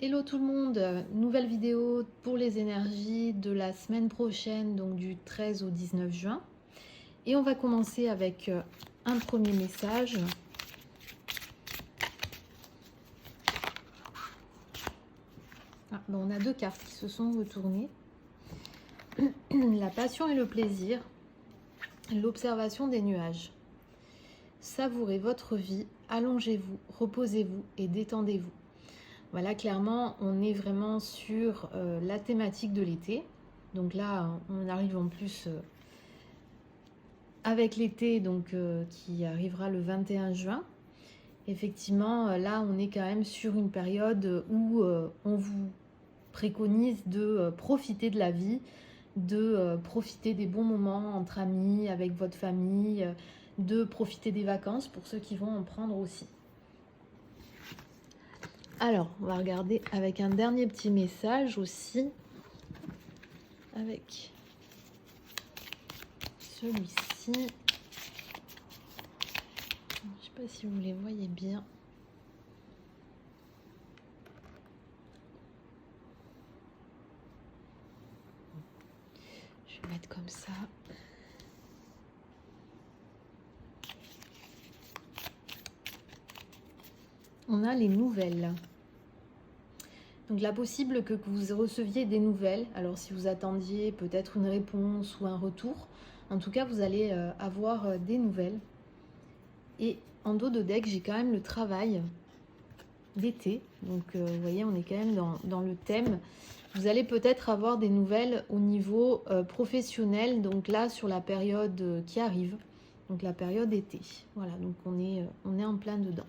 Hello tout le monde, nouvelle vidéo pour les énergies de la semaine prochaine, donc du 13 au 19 juin. Et on va commencer avec un premier message. On a deux cartes qui se sont retournées. La passion et le plaisir, l'observation des nuages. Savourez votre vie, allongez-vous, reposez-vous et détendez-vous. Voilà, clairement, on est vraiment sur la thématique de l'été. Donc là, on arrive en plus avec l'été qui arrivera le 21 juin. Effectivement, là, on est quand même sur une période où on vous préconise de profiter de la vie, de profiter des bons moments entre amis, avec votre famille, de profiter des vacances pour ceux qui vont en prendre aussi. Alors, on va regarder avec un dernier petit message aussi, avec celui-ci. Je ne sais pas si vous les voyez bien. Je vais mettre comme ça. On a les nouvelles. Donc là, possible que vous receviez des nouvelles. Alors si vous attendiez peut-être une réponse ou un retour, en tout cas vous allez avoir des nouvelles. Et en dos de deck, j'ai quand même le travail d'été. Donc vous voyez, on est quand même dans le thème. Vous allez peut-être avoir des nouvelles au niveau professionnel. Donc là, sur la période qui arrive. Donc la période été. Voilà, donc on est en plein dedans.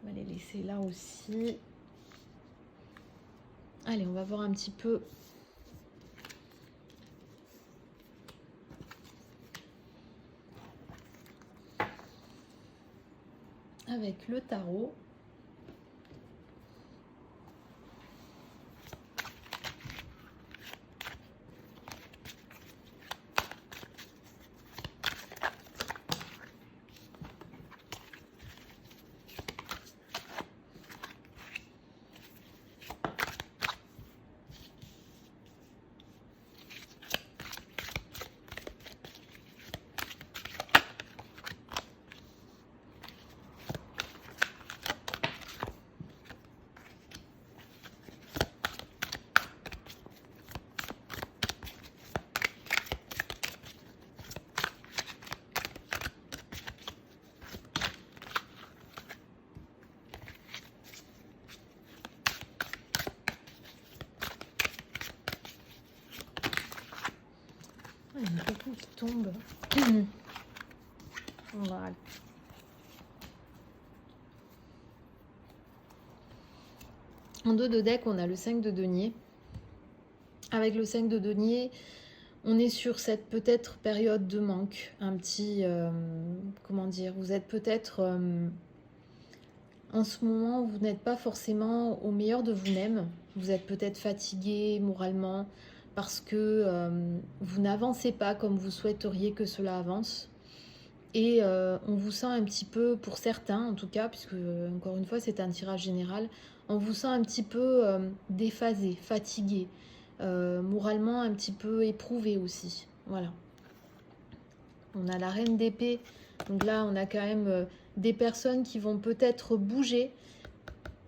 On va les laisser là aussi. Allez, on va voir un petit peu avec le tarot. Il y a un coton qui tombe. Voilà. En dos de deck, on a le 5 de denier. Avec le 5 de denier, on est sur cette peut-être période de manque. Un petit... comment dire? Vous êtes peut-être... en ce moment, vous n'êtes pas forcément au meilleur de vous-même. Vous êtes peut-être fatigué moralement parce que vous n'avancez pas comme vous souhaiteriez que cela avance. Et on vous sent un petit peu, pour certains en tout cas, puisque encore une fois c'est un tirage général, on vous sent un petit peu déphasé, fatigué, moralement un petit peu éprouvé aussi. Voilà. On a la reine d'épée, donc là on a quand même des personnes qui vont peut-être bouger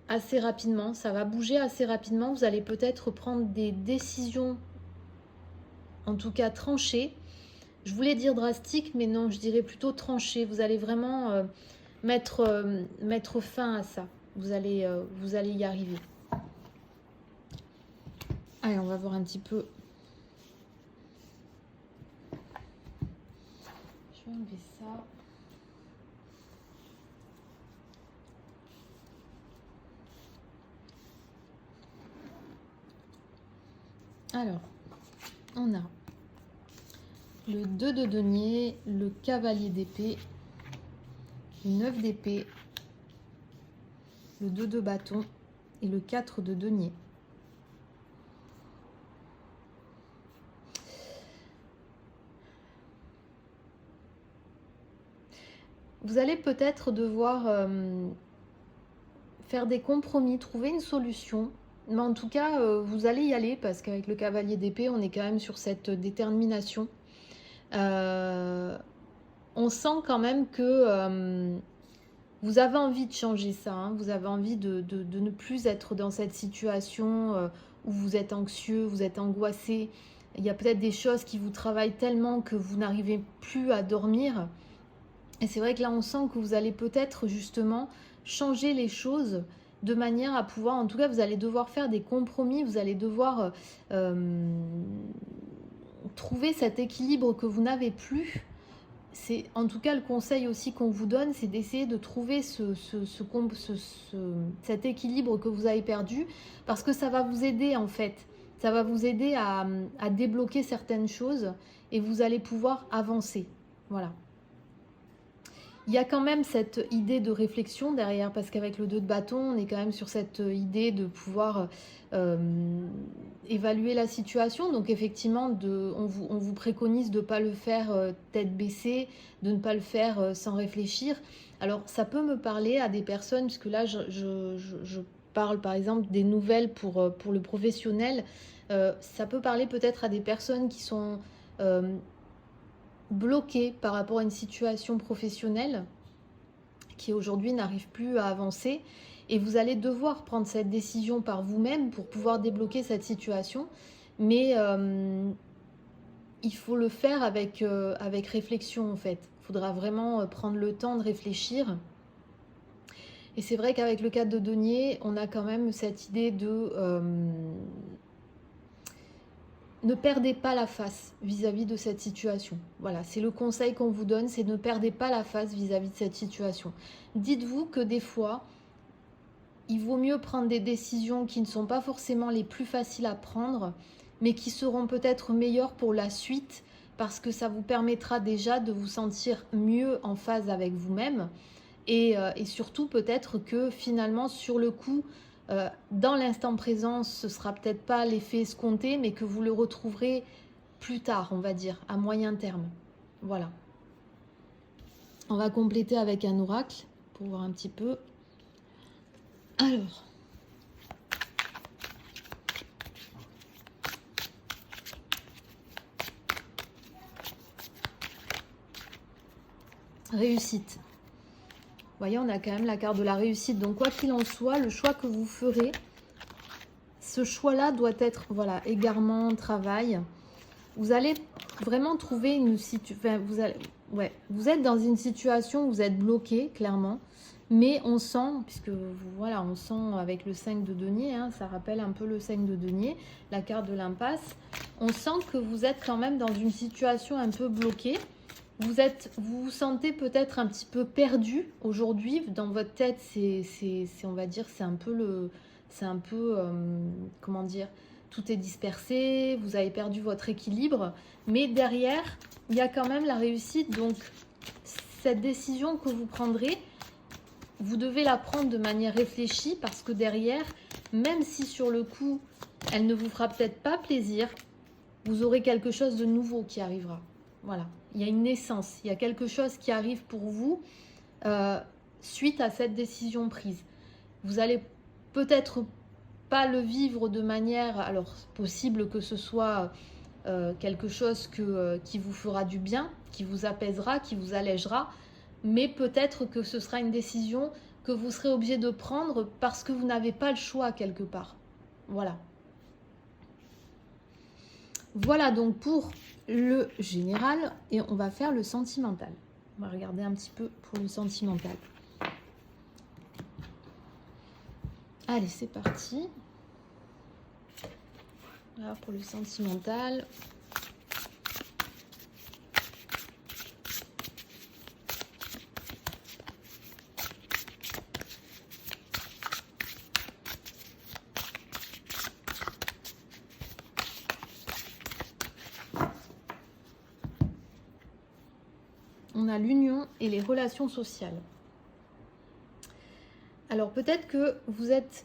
assez rapidement. Ça va bouger assez rapidement, vous allez peut-être prendre des décisions, en tout cas tranchées. Je voulais dire drastique, mais non, je dirais plutôt tranché. Vous allez vraiment mettre fin à ça. Vous allez y arriver. Allez, on va voir un petit peu. Je vais enlever ça. Alors, on a le 2 de denier, le cavalier d'épée, le 9 d'épée, le 2 de bâton et le 4 de denier. Vous allez peut-être devoir faire des compromis, trouver une solution. Mais en tout cas, vous allez y aller parce qu'avec le cavalier d'épée, on est quand même sur cette détermination. On sent quand même que vous avez envie de changer ça, hein. Vous avez envie de ne plus être dans cette situation où vous êtes anxieux, vous êtes angoissé. Il y a peut-être des choses qui vous travaillent tellement que vous n'arrivez plus à dormir. Et c'est vrai que là, on sent que vous allez peut-être justement changer les choses de manière à pouvoir, en tout cas, vous allez devoir faire des compromis, vous allez devoir trouver cet équilibre que vous n'avez plus. C'est en tout cas le conseil aussi qu'on vous donne, c'est d'essayer de trouver cet équilibre que vous avez perdu, parce que ça va vous aider en fait. Ça va vous aider à débloquer certaines choses et vous allez pouvoir avancer. Voilà. Il y a quand même cette idée de réflexion derrière, parce qu'avec le 2 de bâton, on est quand même sur cette idée de pouvoir évaluer la situation. Donc effectivement, on vous préconise de ne pas le faire tête baissée, de ne pas le faire sans réfléchir. Alors ça peut me parler à des personnes, puisque là je parle par exemple des nouvelles pour le professionnel. Ça peut parler peut-être à des personnes qui sont bloqué par rapport à une situation professionnelle qui aujourd'hui n'arrive plus à avancer, et vous allez devoir prendre cette décision par vous-même pour pouvoir débloquer cette situation, mais il faut le faire avec réflexion en fait. Il faudra vraiment prendre le temps de réfléchir. Et c'est vrai qu'avec le 4 de denier, on a quand même cette idée de ne perdez pas la face vis-à-vis de cette situation. Voilà, c'est le conseil qu'on vous donne, c'est ne perdez pas la face vis-à-vis de cette situation. Dites-vous que des fois, il vaut mieux prendre des décisions qui ne sont pas forcément les plus faciles à prendre, mais qui seront peut-être meilleures pour la suite, parce que ça vous permettra déjà de vous sentir mieux en phase avec vous-même, et surtout peut-être que finalement sur le coup, dans l'instant présent, ce sera peut-être pas l'effet escompté, mais que vous le retrouverez plus tard, on va dire, à moyen terme. Voilà. On va compléter avec un oracle pour voir un petit peu. Alors. Réussite. Vous voyez, on a quand même la carte de la réussite. Donc, quoi qu'il en soit, le choix que vous ferez, ce choix-là doit être, voilà, égarement, travail. Vous allez vraiment trouver une situation... vous êtes dans une situation où vous êtes bloqué, clairement. Mais on sent, puisque voilà, on sent avec le 5 de denier, hein, ça rappelle un peu le 5 de denier, la carte de l'impasse. On sent que vous êtes quand même dans une situation un peu bloquée. Vous vous sentez peut-être un petit peu perdu aujourd'hui. Dans votre tête, on va dire, comment dire, tout est dispersé, vous avez perdu votre équilibre. Mais derrière, il y a quand même la réussite. Donc, cette décision que vous prendrez, vous devez la prendre de manière réfléchie, parce que derrière, même si sur le coup, elle ne vous fera peut-être pas plaisir, vous aurez quelque chose de nouveau qui arrivera. Voilà, il y a une naissance, il y a quelque chose qui arrive pour vous suite à cette décision prise. Vous allez peut-être pas le vivre de manière, alors possible que ce soit quelque chose qui vous fera du bien, qui vous apaisera, qui vous allégera, mais peut-être que ce sera une décision que vous serez obligé de prendre parce que vous n'avez pas le choix quelque part. Voilà. Voilà donc pour le général, et on va faire le sentimental. On va regarder un petit peu pour le sentimental. Allez, c'est parti. Voilà pour le sentimental. On a l'union et les relations sociales. Alors peut-être que vous êtes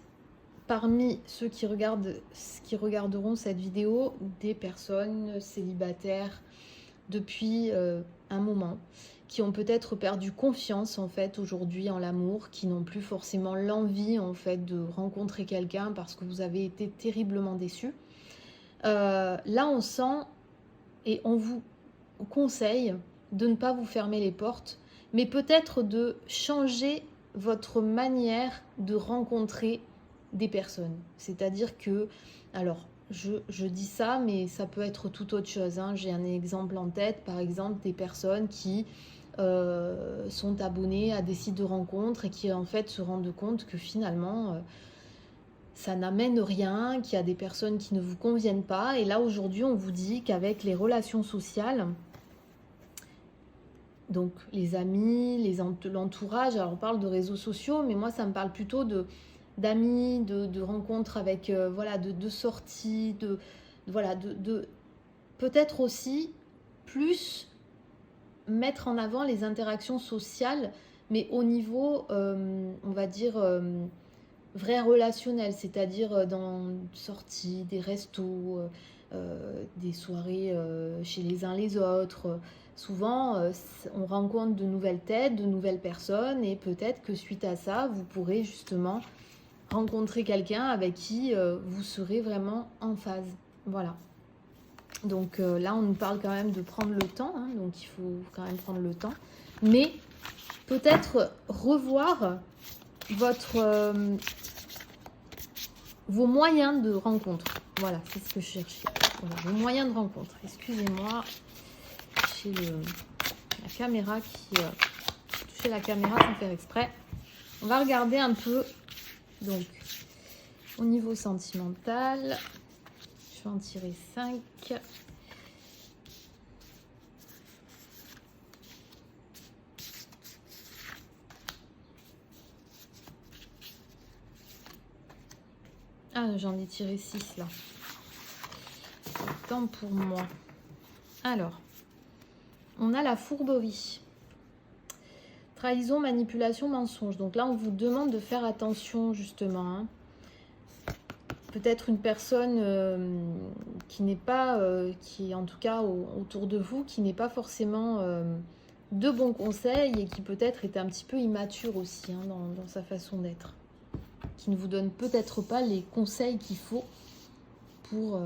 parmi ceux qui regarderont cette vidéo des personnes célibataires depuis un moment, qui ont peut-être perdu confiance en fait aujourd'hui en l'amour, qui n'ont plus forcément l'envie en fait de rencontrer quelqu'un parce que vous avez été terriblement déçus. Là on sent et on vous conseille de ne pas vous fermer les portes, mais peut-être de changer votre manière de rencontrer des personnes. C'est-à-dire que, alors, je dis ça, mais ça peut être tout autre chose. Hein. J'ai un exemple en tête, par exemple, des personnes qui sont abonnées à des sites de rencontres et qui en fait se rendent compte que finalement ça n'amène rien, qu'il y a des personnes qui ne vous conviennent pas. Et là aujourd'hui on vous dit qu'avec les relations sociales, donc les amis, l'entourage, alors on parle de réseaux sociaux, mais moi ça me parle plutôt d'amis, de rencontres avec, voilà, de sorties, voilà, de peut-être aussi plus mettre en avant les interactions sociales, mais au niveau, on va dire, vrai relationnel, c'est-à-dire dans sorties, des restos, des soirées chez les uns les autres. Souvent, on rencontre de nouvelles têtes, de nouvelles personnes, et peut-être que suite à ça, vous pourrez justement rencontrer quelqu'un avec qui vous serez vraiment en phase. Voilà. Donc là, on nous parle quand même de prendre le temps, hein, donc il faut quand même prendre le temps. Mais peut-être revoir vos moyens de rencontre. Voilà, c'est ce que je cherchais. Voilà, vos moyens de rencontre. Excusez-moi, j'ai la caméra qui touchait la caméra sans faire exprès. On va regarder un peu. Donc, au niveau sentimental, je vais en tirer 5. Ah, j'en ai tiré 6 là. C'est temps pour moi. Alors, on a la fourberie. Trahison, manipulation, mensonge. Donc là, on vous demande de faire attention justement. Hein. Peut-être une personne qui n'est pas, qui est en tout cas autour de vous, qui n'est pas forcément de bons conseils et qui peut-être est un petit peu immature aussi hein, dans sa façon d'être. Qui ne vous donne peut-être pas les conseils qu'il faut pour...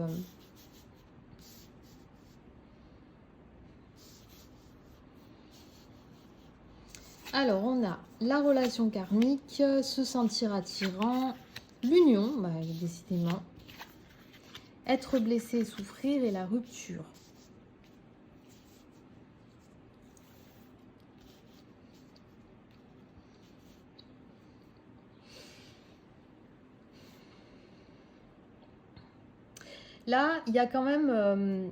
Alors, on a la relation karmique, se sentir attirant, l'union, bah, décidément, être blessé, souffrir et la rupture. Là, il y a quand même...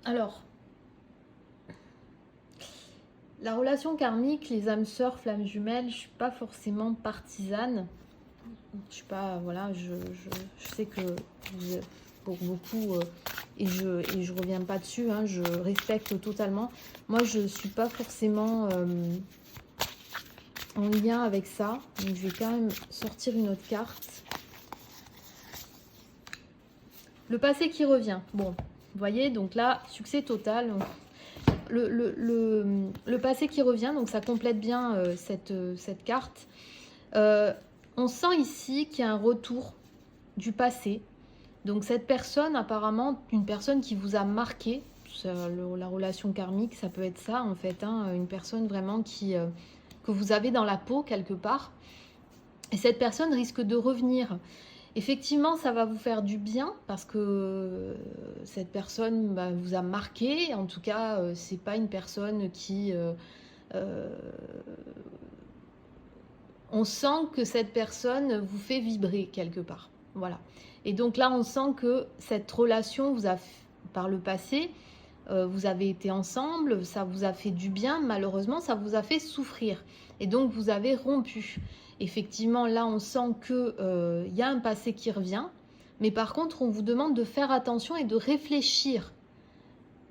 alors, la relation karmique, les âmes sœurs, flammes jumelles, je ne suis pas forcément partisane. Je suis pas... Voilà, je sais que vous, pour beaucoup... et je reviens pas dessus, hein, je respecte totalement. Moi, je ne suis pas forcément en lien avec ça. Donc, je vais quand même sortir une autre carte. Le passé qui revient. Bon, vous voyez, donc là, succès total. Le passé qui revient, donc ça complète bien cette carte. On sent ici qu'il y a un retour du passé. Donc cette personne, apparemment, une personne qui vous a marqué, la relation karmique, ça peut être ça en fait, hein, une personne vraiment que vous avez dans la peau quelque part. Et cette personne risque de revenir. Effectivement, ça va vous faire du bien parce que cette personne vous a marqué. En tout cas, c'est pas une personne qui... on sent que cette personne vous fait vibrer quelque part. Voilà. Et donc là, on sent que cette relation vous a, par le passé, vous avez été ensemble, ça vous a fait du bien. Malheureusement, ça vous a fait souffrir. Et donc, vous avez rompu. Effectivement, là, on sent qu'il y a un passé qui revient. Mais par contre, on vous demande de faire attention et de réfléchir.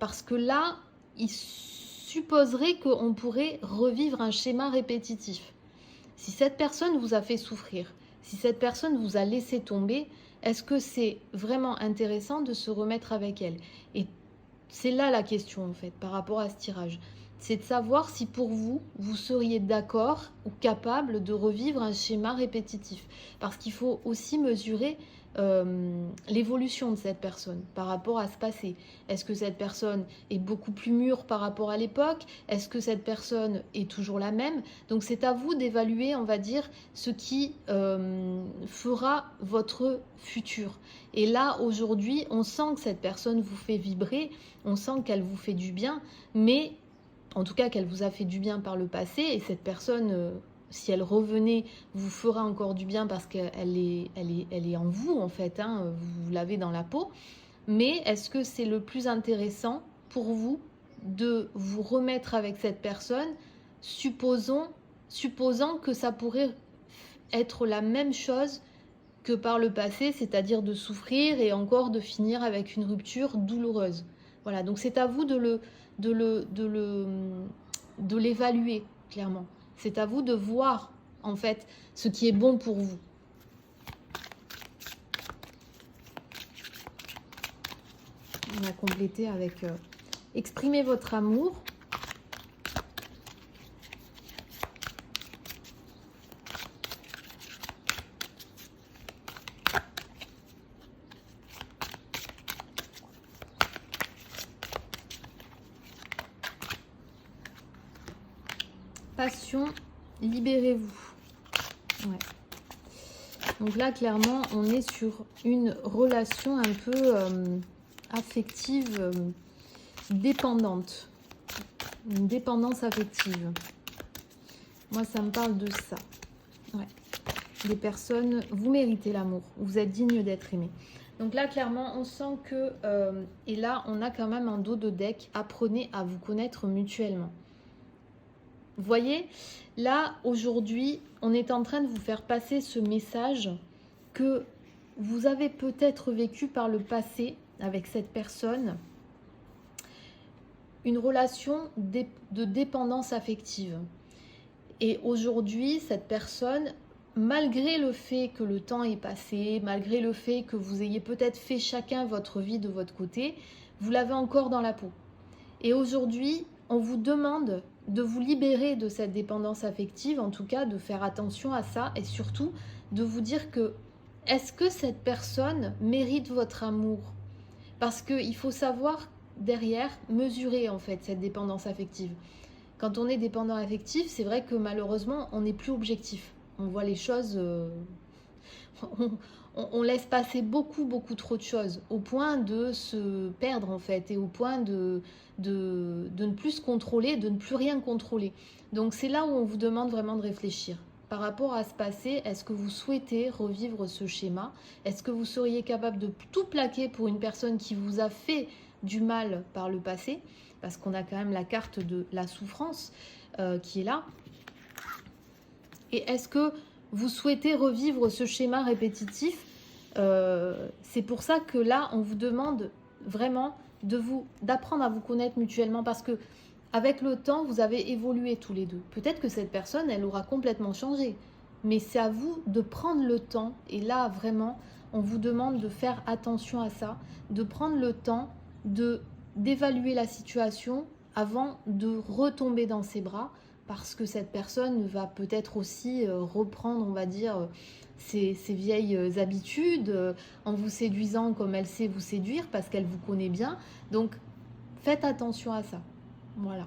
Parce que là, il supposerait qu'on pourrait revivre un schéma répétitif. Si cette personne vous a fait souffrir, si cette personne vous a laissé tomber, est-ce que c'est vraiment intéressant de se remettre avec elle? Et c'est là la question en fait par rapport à ce tirage. C'est de savoir si pour vous, vous seriez d'accord ou capable de revivre un schéma répétitif. Parce qu'il faut aussi mesurer l'évolution de cette personne par rapport à ce passé. Est-ce que cette personne est beaucoup plus mûre par rapport à l'époque? Est-ce que cette personne est toujours la même? Donc c'est à vous d'évaluer, on va dire, ce qui fera votre futur. Et là, aujourd'hui, on sent que cette personne vous fait vibrer, on sent qu'elle vous fait du bien, mais en tout cas qu'elle vous a fait du bien par le passé, et cette personne, si elle revenait, vous fera encore du bien parce qu'elle est en vous en fait, hein, vous l'avez dans la peau. Mais est-ce que c'est le plus intéressant pour vous de vous remettre avec cette personne, supposant que ça pourrait être la même chose que par le passé, c'est-à-dire de souffrir et encore de finir avec une rupture douloureuse. Voilà, donc c'est à vous de l'évaluer, clairement. C'est à vous de voir, en fait, ce qui est bon pour vous. On a complété avec exprimer votre amour. Passion, libérez-vous. Ouais. Donc là, clairement, on est sur une relation un peu affective, dépendante. Une dépendance affective. Moi, ça me parle de ça. Ouais. Les personnes, vous méritez l'amour. Vous êtes digne d'être aimé. Donc là, clairement, on sent que... et là, on a quand même un dos de deck. Apprenez à vous connaître mutuellement. Vous voyez, là, aujourd'hui, on est en train de vous faire passer ce message que vous avez peut-être vécu par le passé avec cette personne, une relation de dépendance affective. Et aujourd'hui, cette personne, malgré le fait que le temps est passé, malgré le fait que vous ayez peut-être fait chacun votre vie de votre côté, vous l'avez encore dans la peau. Et aujourd'hui, on vous demande de vous libérer de cette dépendance affective, en tout cas de faire attention à ça et surtout de vous dire que est-ce que cette personne mérite votre amour? Parce qu'il faut savoir derrière mesurer en fait cette dépendance affective. Quand on est dépendant affectif, c'est vrai que malheureusement on n'est plus objectif. On voit les choses, on laisse passer beaucoup trop de choses au point de se perdre en fait et au point de ne plus se contrôler, de ne plus rien contrôler. Donc c'est là où on vous demande vraiment de réfléchir. Par rapport à ce passé, est-ce que vous souhaitez revivre ce schéma? Est-ce que vous seriez capable de tout plaquer pour une personne qui vous a fait du mal par le passé? Parce qu'on a quand même la carte de la souffrance qui est là. Et est-ce que vous souhaitez revivre ce schéma répétitif? C'est pour ça que là, on vous demande vraiment d'apprendre à vous connaître mutuellement parce que avec le temps, vous avez évolué tous les deux. Peut-être que cette personne, elle aura complètement changé. Mais c'est à vous de prendre le temps. Et là, vraiment, on vous demande de faire attention à ça, de prendre le temps d'évaluer la situation avant de retomber dans ses bras parce que cette personne va peut-être aussi reprendre, on va dire, ses vieilles habitudes en vous séduisant comme elle sait vous séduire parce qu'elle vous connaît bien. Donc, faites attention à ça. Voilà.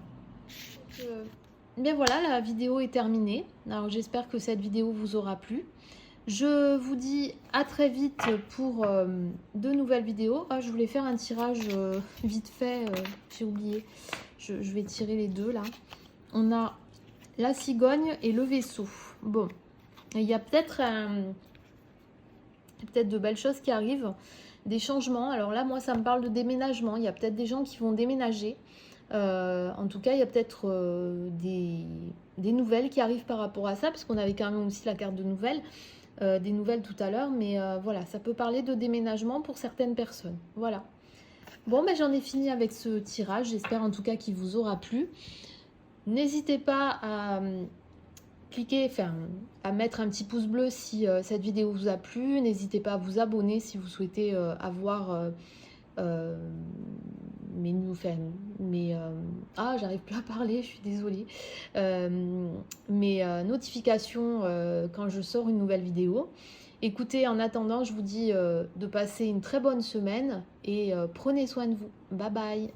Bien voilà, la vidéo est terminée. Alors, j'espère que cette vidéo vous aura plu. Je vous dis à très vite pour de nouvelles vidéos. Ah, je voulais faire un tirage vite fait, j'ai oublié. Je vais tirer les deux là. On a la cigogne et le vaisseau. Bon, il y a peut-être de belles choses qui arrivent, des changements. Alors là, moi, ça me parle de déménagement. Il y a peut-être des gens qui vont déménager. En tout cas, il y a peut-être des nouvelles qui arrivent par rapport à ça, parce qu'on avait quand même aussi la carte de nouvelles. Des nouvelles tout à l'heure, mais voilà, ça peut parler de déménagement pour certaines personnes. Voilà. Bon, ben j'en ai fini avec ce tirage. J'espère en tout cas qu'il vous aura plu. N'hésitez pas à cliquer, enfin, à mettre un petit pouce bleu si cette vidéo vous a plu. N'hésitez pas à vous abonner si vous souhaitez avoir j'arrive plus à parler, je suis désolée. Mes notifications quand je sors une nouvelle vidéo. Écoutez, en attendant, je vous dis de passer une très bonne semaine et prenez soin de vous. Bye bye.